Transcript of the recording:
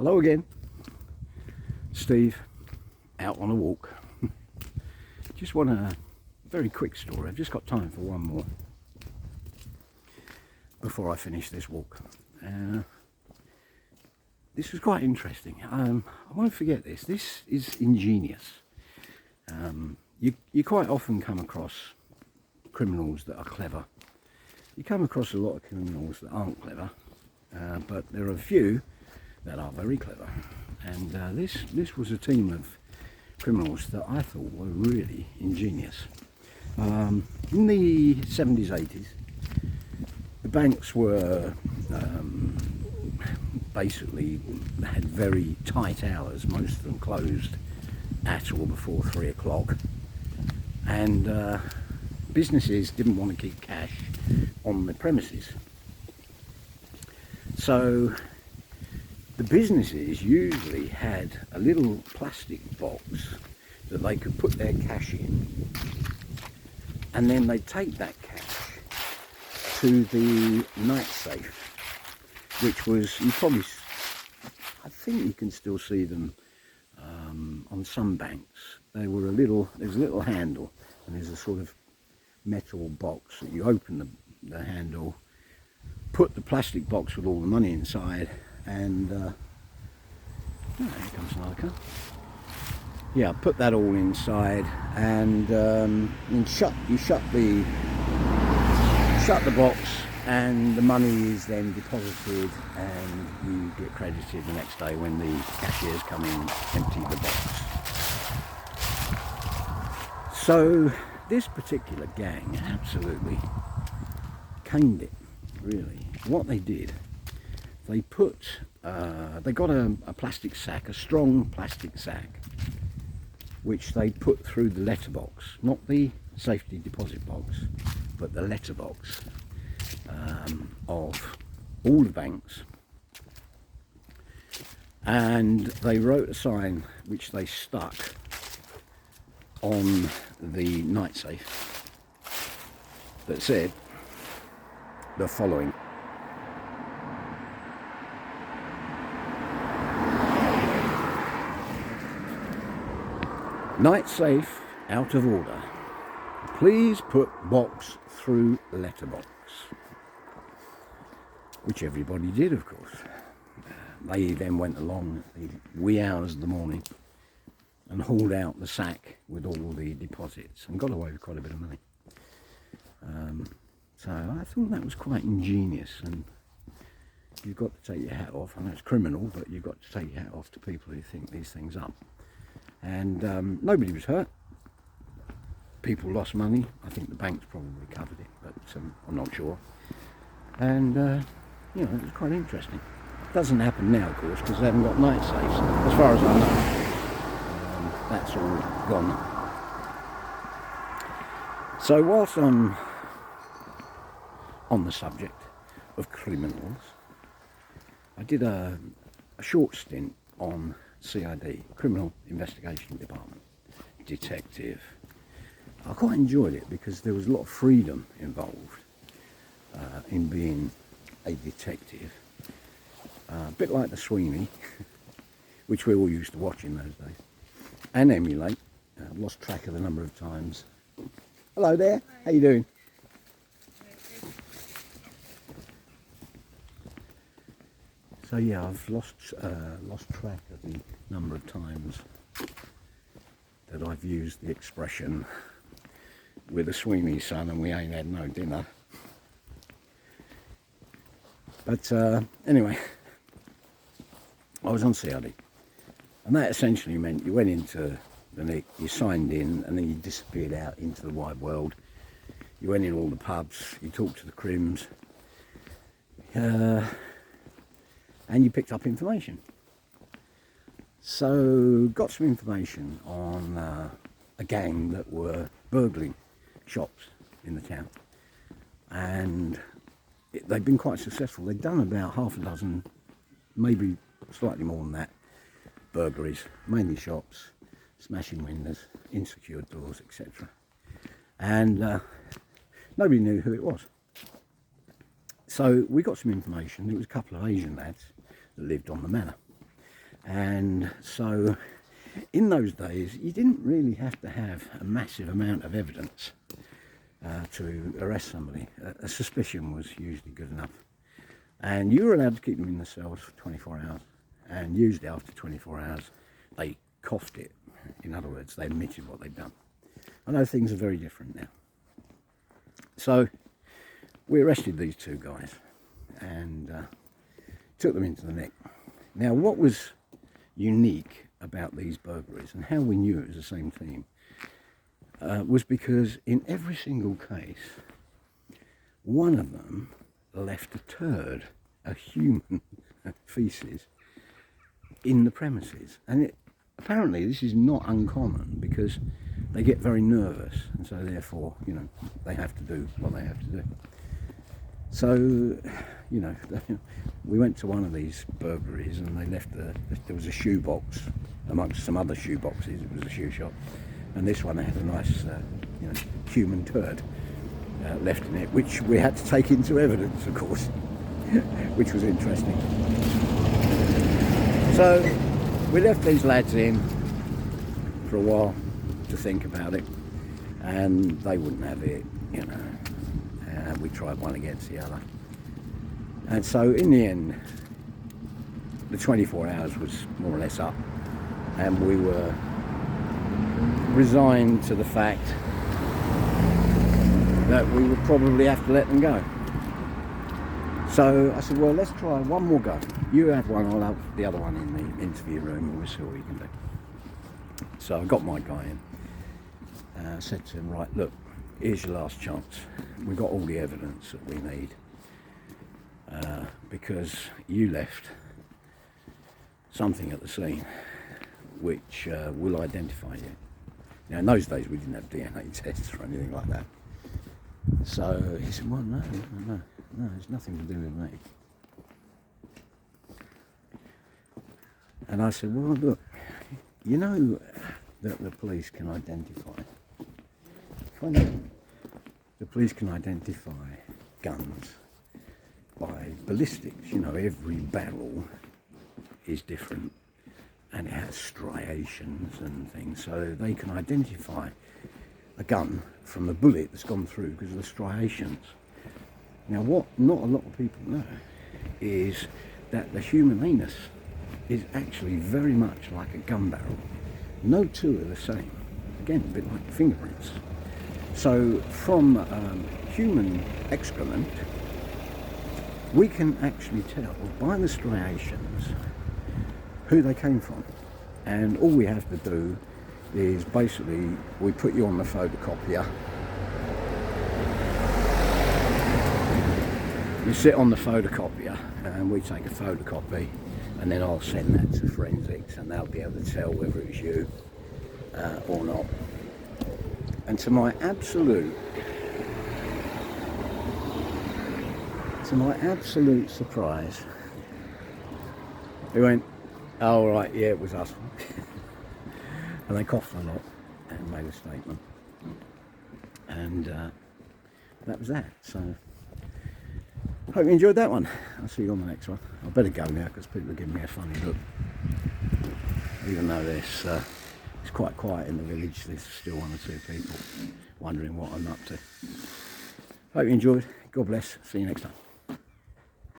Hello again, Steve, out on a walk. Just want a very quick story. I've just got time for one more before I finish this walk. This was quite interesting. I won't forget this. This is ingenious. You quite often come across criminals that are clever. You come across a lot of criminals that aren't clever, but there are a few that are very clever. And this was a team of criminals that I thought were really ingenious. In the 70s, 80s, the banks were basically had very tight hours. Most of them closed at or before 3 o'clock. And businesses didn't want to keep cash on the premises. So the businesses usually had a little plastic box that they could put their cash in, and then they'd take that cash to the night safe, which was, I think you can still see them on some banks. There's a little handle, and there's a sort of metal box that you open the handle, put the plastic box with all the money inside, and here comes another car. Yeah, put that all inside, and shut the box, and the money is then deposited, and you get credited the next day when the cashiers come in, empty the box. So this particular gang absolutely caned it, really. What they did, they got a plastic sack, a strong plastic sack, which they put through the letterbox, not the safety deposit box, but the letterbox of all the banks. And they wrote a sign which they stuck on the night safe that said the following: night safe out of order. Please put box through letterbox. Which everybody did, of course. They then went along at the wee hours of the morning and hauled out the sack with all the deposits and got away with quite a bit of money. So I thought that was quite ingenious, and you've got to take your hat off. I know it's criminal, but you've got to take your hat off to people who think these things up. And nobody was hurt. People lost money. I think the banks probably covered it, but I'm not sure. And it was quite interesting. It doesn't happen now, of course, because they haven't got night safes, as far as I know. That's all gone. So whilst I'm on the subject of criminals, I did a short stint on CID, Criminal Investigation Department, detective. I quite enjoyed it because there was a lot of freedom involved in being a detective. A bit like the Sweeney, which we all used to watch in those days, and emulate. I've lost track of the number of times. Hello there, how you doing? So yeah, I've lost track of the number of times that I've used the expression "with a Sweeney, son, and we ain't had no dinner." But anyway, I was on CID, and that essentially meant you went into the nick, you signed in, and then you disappeared out into the wide world. You went in all the pubs, you talked to the crims, and you picked up information. So got some information on a gang that were burgling shops in the town, and they'd been quite successful. They'd done about half a dozen, maybe slightly more than that, burglaries, mainly shops, smashing windows, unsecured doors, etc. And nobody knew who it was. So we got some information. It was a couple of Asian lads that lived on the manor. And so in those days, you didn't really have to have a massive amount of evidence to arrest somebody. A suspicion was usually good enough. And you were allowed to keep them in the cells for 24 hours. And usually after 24 hours, they coughed it. In other words, they admitted what they'd done. I know things are very different now. So we arrested these two guys and took them into the nick. Now, what was unique about these burglaries and how we knew it was the same team was because in every single case, one of them left a turd, a human feces, in the premises. And apparently this is not uncommon because they get very nervous, and so therefore, you know, they have to do what they have to do. So, you know, we went to one of these burglaries and they left there was a shoebox amongst some other shoe boxes. It was a shoe shop, and this one had a nice, you know, human turd left in it, which we had to take into evidence, of course, which was interesting. So we left these lads in for a while to think about it, and they wouldn't have it, you know. We tried one against the other, and so in the end the 24 hours was more or less up, and we were resigned to the fact that we would probably have to let them go. So I said, well, let's try one more go. You have one, I'll have the other one in the interview room, and we'll see what we can do. So I got my guy in. I said to him, right, look, here's your last chance. We've got all the evidence that we need because you left something at the scene which will identify you. Now, in those days, we didn't have DNA tests or anything like that. So he said, well, no, it's nothing to do with me. And I said, well, look, you know that the police can identify. The police can identify guns by ballistics. You know, every barrel is different and it has striations and things, so they can identify a gun from the bullet that's gone through because of the striations. Now, what not a lot of people know is that the human anus is actually very much like a gun barrel. No two are the same. Again, a bit like fingerprints. So from human excrement, we can actually tell by the striations who they came from. And all we have to do is basically, we put you on the photocopier. You sit on the photocopier and we take a photocopy, and then I'll send that to forensics and they'll be able to tell whether it's you or not. And to my absolute surprise, he went, oh right, yeah, it was us. And they coughed a lot and made a statement. And that was that. So, hope you enjoyed that one. I'll see you on the next one. I better go now because people are giving me a funny look. Even though it's quite quiet in the village, there's still one or two people wondering what I'm up to. Hope you enjoyed. God bless. See you next time.